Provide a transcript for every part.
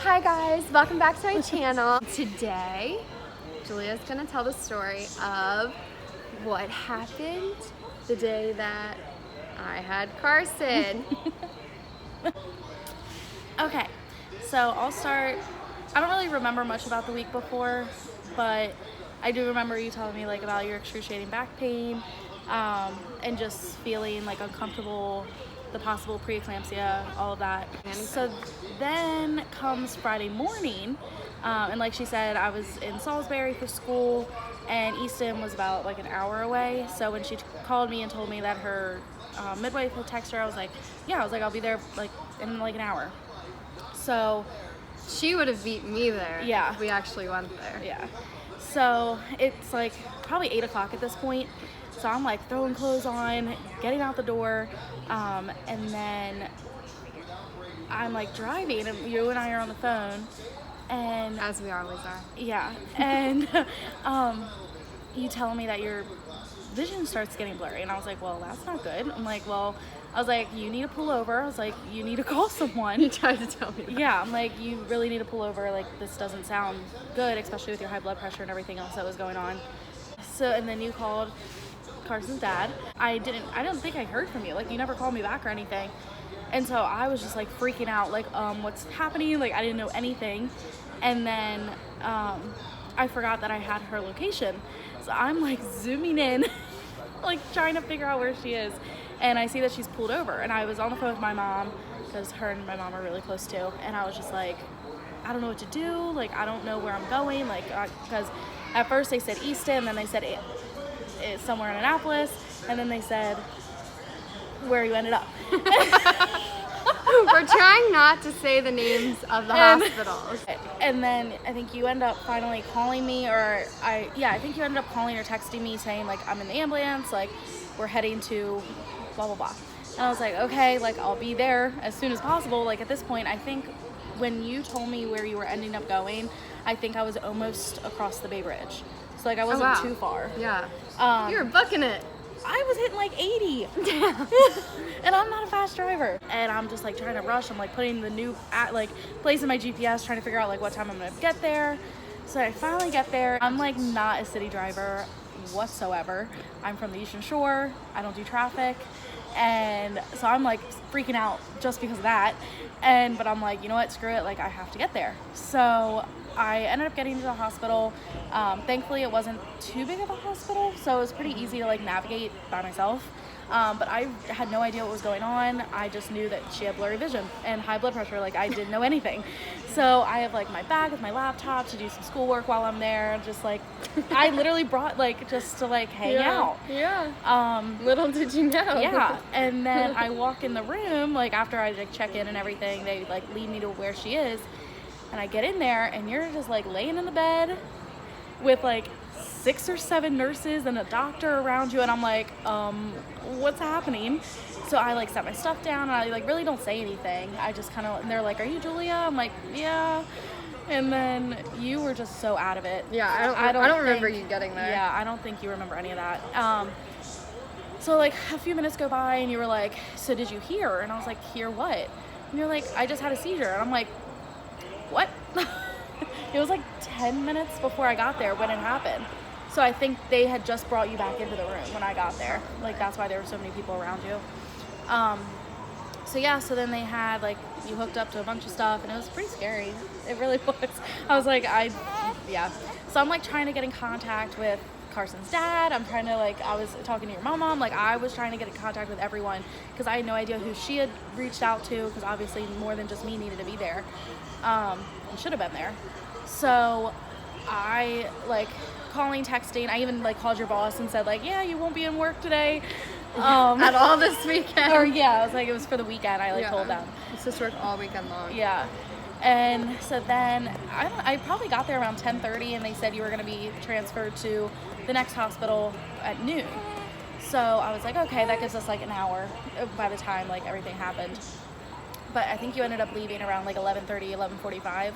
Hi guys, welcome back to my channel. Today, Julia's gonna tell the story of what happened the day that I had Carson. Okay, so I'll start. I don't really remember much about the week before, but I do remember you telling me like about your excruciating back pain, and just feeling like uncomfortable, the possible preeclampsia, all of that. So then comes Friday morning, and like she said, I was in Salisbury for school, and Easton was about like an hour away. So when she called me and told me that her midwife had texted her, I was like, I'll be there like in like an hour. So She would have beat me there. Yeah. If we actually went there. yeah. So it's like probably 8 o'clock at this point. So I'm like throwing clothes on, getting out the door, and then I'm like driving, and you and I are on the phone, and As we always are. yeah, and you tell me that your vision starts getting blurry, and I was like, well, that's not good. I was like, you need to pull over. I was like, you need to call someone. You tried to tell me that. Yeah, I'm like, you really need to pull over. Like, this doesn't sound good, especially with your high blood pressure and everything else that was going on. So, and then you called Carson's dad. I don't think I heard from you. Like, you never called me back or anything. And so I was just like freaking out, like, what's happening? Like, I didn't know anything. And then I forgot that I had her location. So I'm like zooming in, like trying to figure out where she is. And I see that she's pulled over. And I was on the phone with my mom, because her and my mom are really close too. And I was just like, I don't know what to do. Like, I don't know where I'm going. Like, because at first they said Easton, and then they said it's somewhere in Annapolis. And then they said where you ended up. We're trying not to say the names of the hospitals. And then I think you end up finally calling me, or I think you ended up calling or texting me saying like, I'm in the ambulance, like we're heading to blah blah blah. And I was like, okay, like I'll be there as soon as possible. Like at this point, I think when you told me where you were ending up going, I think I was almost across the Bay Bridge. So like I wasn't too far. Yeah. You were booking it. I was hitting like 80. And I'm not a fast driver. And I'm just like trying to rush. I'm like putting the new place in my GPS, trying to figure out like what time I'm gonna get there. So I finally get there. I'm like not a city driver whatsoever. I'm from the Eastern Shore. I don't do traffic. And so I'm like freaking out just because of that. But I'm like, you know what, screw it, like I have to get there. So I ended up getting to the hospital. Thankfully it wasn't too big of a hospital, so it was pretty easy to like navigate by myself. But I had no idea what was going on. I just knew that she had blurry vision and high blood pressure. Like I didn't know anything. So I have like my bag with my laptop to do some schoolwork while I'm there. Just like, I literally brought like just to like hang out. Yeah. Little did you know. Yeah. And then I walk in the room, like after I like check in and everything, they like lead me to where she is. And I get in there, and you're just like laying in the bed with like 6 or 7 nurses and a doctor around you, and I'm like, what's happening? So I like set my stuff down, and I like really don't say anything. I just kind of, and they're like, are you Julia? I'm like, yeah. And then you were just so out of it. Yeah, I don't remember you getting there. Yeah, I don't think you remember any of that. So like a few minutes go by, and you were like, so did you hear? And I was like, hear what? And you're like, I just had a seizure. And I'm like, what? It was like 10 minutes before I got there when it happened. So I think they had just brought you back into the room when I got there. Like that's why there were so many people around you. So yeah, so then they had like, you hooked up to a bunch of stuff, and it was pretty scary. It really was. I was like, yeah. So I'm like trying to get in contact with Carson's dad. I'm trying to like, I was talking to your mom. Like I was trying to get in contact with everyone, because I had no idea who she had reached out to, because obviously more than just me needed to be there. And should have been there. So I like calling, texting. I even like called your boss and said like, yeah, you won't be in work today. At all this weekend. Or yeah, I was like, it was for the weekend. I like told them. It's just work all weekend long. Yeah. And so then I probably got there around 10:30, and they said you were going to be transferred to the next hospital at noon. So I was like, okay, that gives us like an hour by the time like everything happened. But I think you ended up leaving around like 11:30, 11:45.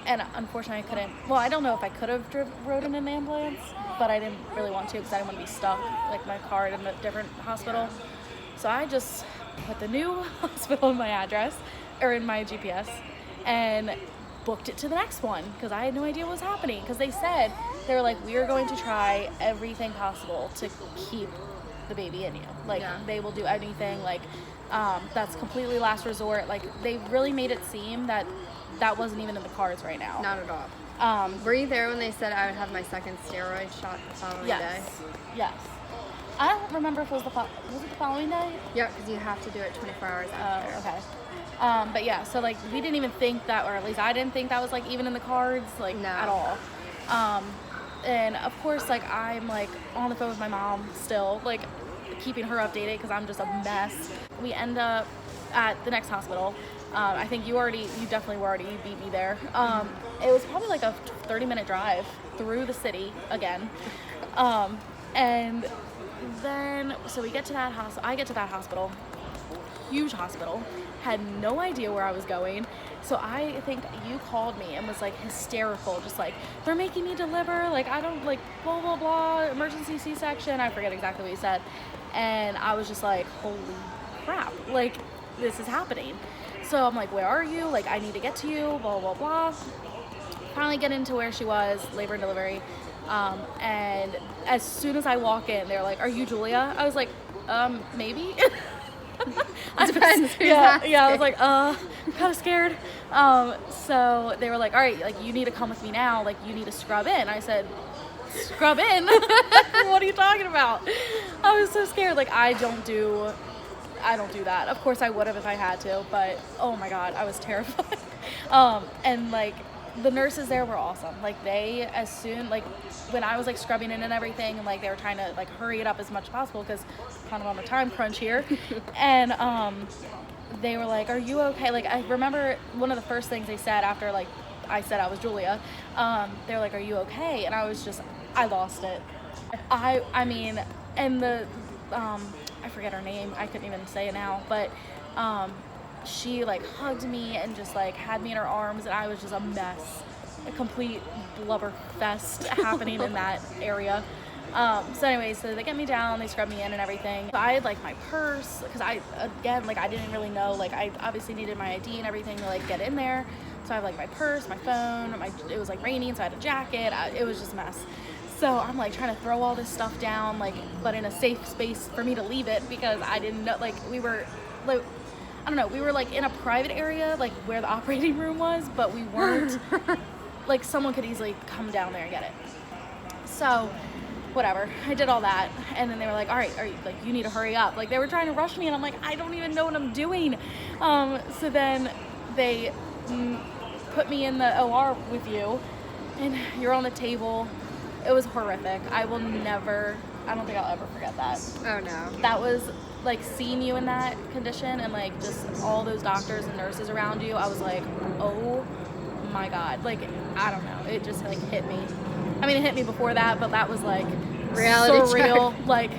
And unfortunately I couldn't, well, I don't know if I could have rode in an ambulance, but I didn't really want to, because I didn't want to be stuck, like my car in a different hospital. So I just put the new hospital in my address, or in my GPS, and booked it to the next one because I had no idea what was happening. Because they were like, we are going to try everything possible to keep the baby in you. Like, they will do anything. Like, that's completely last resort. Like, they really made it seem that wasn't even in the cards right now. Not at all. Were you there when they said I would have my second steroid shot the following day? Yes. I don't remember if it was was it the following day? Yeah, because you have to do it 24 hours after. Oh, okay. But yeah, so like we didn't even think that, or at least I didn't think that was like even in the cards, like at all. And of course, like I'm like on the phone with my mom still, like keeping her updated because I'm just a mess. We end up at the next hospital. I think you definitely were already, you beat me there. It was probably like a 30-minute drive through the city again. And then, so we get to that hospital, I get to that hospital, huge hospital, had no idea where I was going. So I think you called me and was like hysterical, just like, they're making me deliver, like I don't, like blah, blah, blah, emergency C-section. I forget exactly what you said. And I was just like, holy crap, like this is happening. So I'm like, where are you? Like, I need to get to you, blah, blah, blah. Finally get into where she was, labor and delivery. And as soon as I walk in, they're like, are you Julia? I was like, maybe. Depends. I was like, I'm kind of scared. So they were like, all right, like you need to come with me now. Like you need to scrub in. I said, scrub in? What are you talking about? I was so scared. Like I don't do that. Of course I would have if I had to, but oh my God, I was terrified. And like the nurses there were awesome. Like they, as soon, like when I was like scrubbing in and everything, and like they were trying to like hurry it up as much as possible because kind of on a time crunch here. And they were like, are you okay? Like I remember one of the first things they said after like I said I was Julia, they were like, are you okay? And I was just, I lost it. I mean, and the I forget her name, I couldn't even say it now, but she like hugged me and just like had me in her arms, and I was just a mess, a complete blubber fest happening in that area. So anyway, so they get me down, they scrub me in and everything. I had like my purse, because I didn't really know, like I obviously needed my ID and everything to like get in there. So I have like my purse, my phone, it was like raining, so I had a jacket, it was just a mess. So I'm like trying to throw all this stuff down, like, but in a safe space for me to leave it, because I didn't know, like we were, like, I don't know, we were like in a private area, like where the operating room was, but we weren't, like someone could easily come down there and get it. So whatever, I did all that, and then they were like, all right, like you need to hurry up. Like they were trying to rush me, and I'm like, I don't even know what I'm doing. So then they put me in the OR with you, and you're on the table. It was horrific. I don't think I'll ever forget that. Oh no. That was like seeing you in that condition and like just all those doctors and nurses around you. I was like, oh my God. Like, I don't know. It just like hit me. I mean, it hit me before that, but that was like reality surreal. check. Like,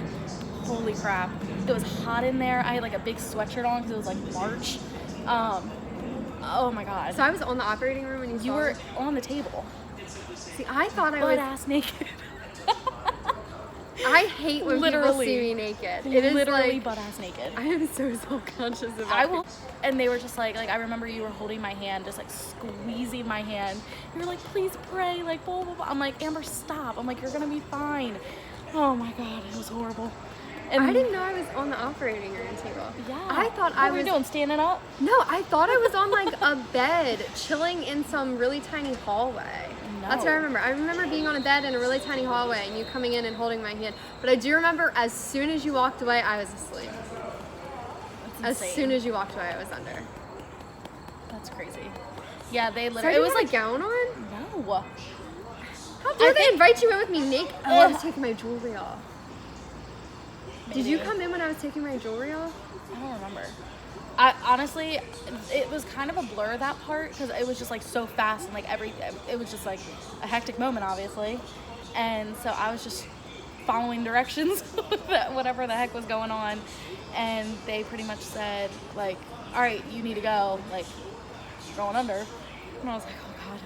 holy crap. It was hot in there. I had like a big sweatshirt on because it was like March. Oh my God. So I was on the operating room and you were on the table. See, I thought I was butt-ass naked. I hate when people see me naked. It is literally like, butt-ass naked. I am so self-conscious about it. And they were just like I remember you were holding my hand, just like squeezing my hand. You were like, please pray, like blah, blah, blah. I'm like, Amber, stop. I'm like, you're gonna be fine. Oh my God, it was horrible. And I didn't know I was on the operating room table. Yeah. I thought what were you doing, standing up? No, I thought I was on like a bed, chilling in some really tiny hallway. No. That's what I remember. I remember being on a bed in a really tiny hallway and you coming in and holding my hand. But I do remember as soon as you walked away, I was asleep. As soon as you walked away, I was under. That's crazy. Yeah, they literally. So it was like a gown on? No. How dare they invite you in with me naked? Oh, I was taking my jewelry off. Maybe. Did you come in when I was taking my jewelry off? I don't remember. I honestly, it was kind of a blur, that part, because it was just like so fast and like it was just like a hectic moment, obviously. And so I was just following directions, whatever the heck was going on. And they pretty much said like, all right, you need to go, like you're going under. And I was like, oh God.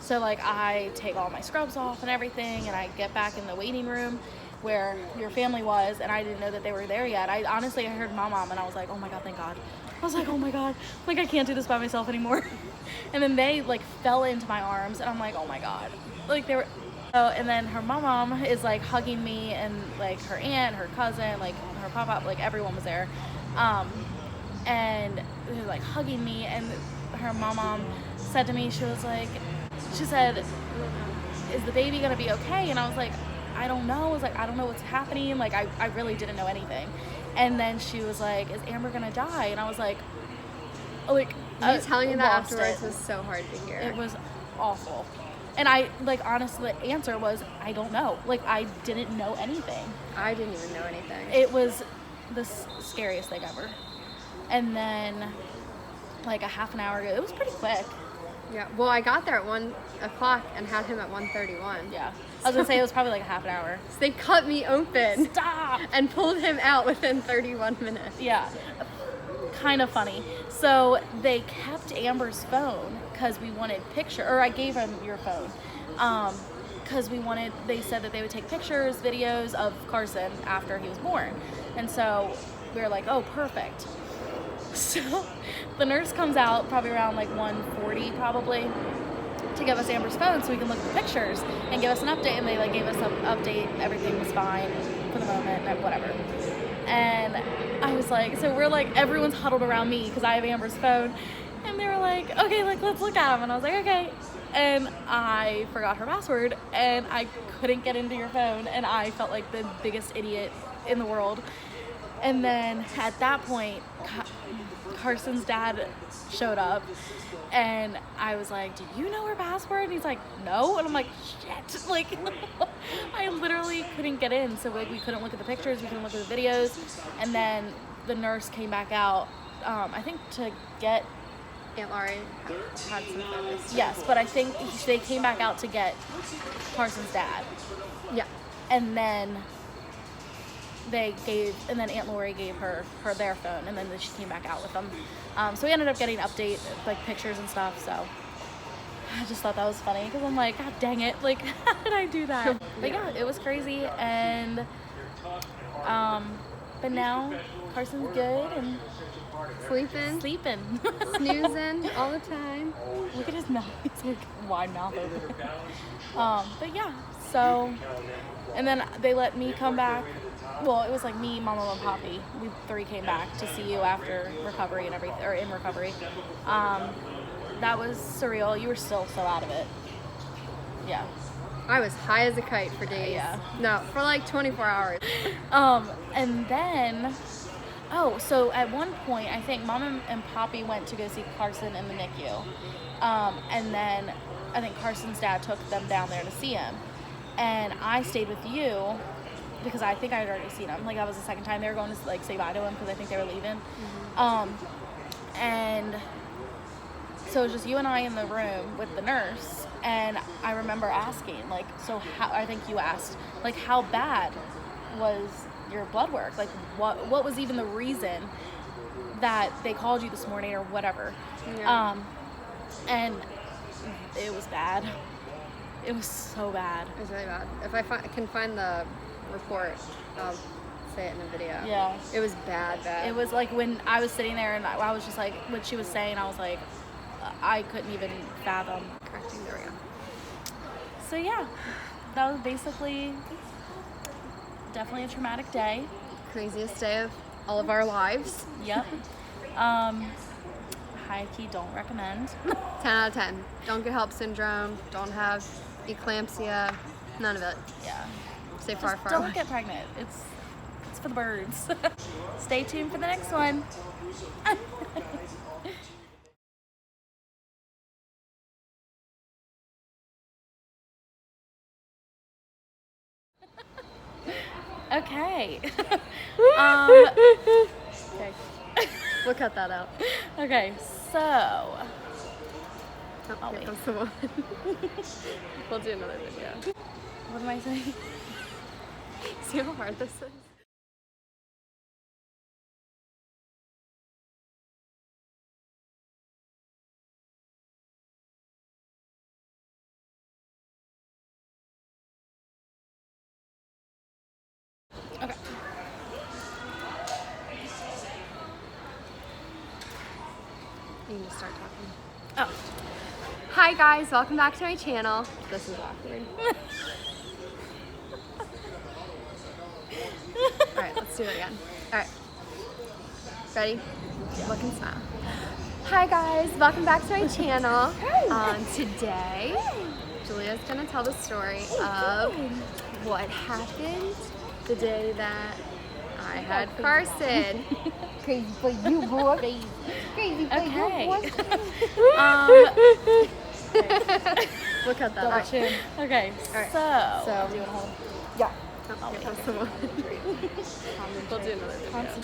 So like I take all my scrubs off and everything, and I get back in the waiting room where your family was, and I didn't know that they were there yet. I heard my mom, and I was like, oh my God, thank God. I was like, oh my God, like I can't do this by myself anymore. And then they like fell into my arms, and I'm like, oh my God, like they were. Oh, and then her mom is like hugging me, and like her aunt, her cousin, like her pop-up, like everyone was there. And they were like hugging me, and her mom said to me, she said, is the baby gonna be okay? And I was like, I don't know. I was like, I don't know what's happening. Like, I really didn't know anything. And then she was like, is Amber gonna die? And I was like, me telling you that afterwards was so hard to hear. It was awful. And I, like, honestly, the answer was, I don't know. Like, I didn't know anything. I didn't even know anything. It was the scariest thing ever. And then, like, a half an hour ago, it was pretty quick. Yeah, well, I got there at 1 o'clock and had him at 1:31. Yeah. I was going to say it was probably like a half an hour. So they cut me open. Stop! And pulled him out within 31 minutes. Yeah. Kind of funny. So they kept Amber's phone because we wanted or I gave him your phone. Because they said that they would take pictures, videos of Carson after he was born. And so we were like, oh, perfect. So the nurse comes out probably around like 1:40 probably to give us Amber's phone so we can look at the pictures and give us an update. And they like gave us an update. Everything was fine for the moment and whatever. And I was like, so we're like, everyone's huddled around me because I have Amber's phone. And they were like, okay, like let's look at him. And I was like, okay. And I forgot her password and I couldn't get into your phone. And I felt like the biggest idiot in the world. And then at that point, Carson's dad showed up, and I was like, do you know her password? And he's like, no. And I'm like, shit. Like, I literally couldn't get in. So like, we couldn't look at the pictures, we couldn't look at the videos. And then the nurse came back out, I think to get... Aunt Laurie had some photos. Yes, but I think they came back out to get Carson's dad. Yeah. And then... and then Aunt Lori gave her their phone, and then she came back out with them. So we ended up getting update, like pictures and stuff. So I just thought that was funny because I'm like, God dang it, like how did I do that? But yeah, it was crazy, and but now Carson's good and sleeping, snoozing all the time. Look at his mouth; he's like wide mouth open. But yeah, so and then they let me come back. Well, it was like me, Mama, and Poppy. We three came back to see you after recovery and everything, or in recovery. That was surreal. You were still so out of it. Yeah. I was high as a kite for days. Yeah. No, for like 24 hours. And then, so at one point, I think Mama and Poppy went to go see Carson in the NICU. And then I think Carson's dad took them down there to see him. And I stayed with you because I think I had already seen him. Like, that was the second time they were going to, like, say bye to him because I think they were leaving. Mm-hmm. And so it was just you and I in the room with the nurse. And I remember asking, like, so how, I think you asked, like, how bad was your blood work? Like, what was even the reason that they called you this morning or whatever? Yeah. And it was bad. It was so bad. It was really bad. If I can find the report, I'll say it in the video. Yeah. It was bad. It was like when I was sitting there and I was just like, what she was saying, I was like, I couldn't even fathom. Correcting, there we go. So yeah, that was basically definitely a traumatic day. Craziest day of all of our lives. Yep. High key, don't recommend. 10 out of 10. Don't get HELLP syndrome. Don't have eclampsia. None of it. Yeah. Stay far, far away. Don't get pregnant. It's for the birds. Stay tuned for the next one. Okay. Okay. We'll cut that out. Okay, so. Oh, here comes the one. We'll do another video. What am I saying? See how hard this is? Okay. just start talking. Oh. Hi guys, welcome back to my channel. This is awkward. Alright, let's do it again. Alright. Ready? Look and smile. Hi guys, welcome back to my channel. Today, Julia's gonna tell the story of what happened the day that I had Carson. Crazy for you, boy. Crazy for you, boy. We'll cut that Double out. chin. Okay. Alright. So. Do you want to hold? Yeah. We'll do another video.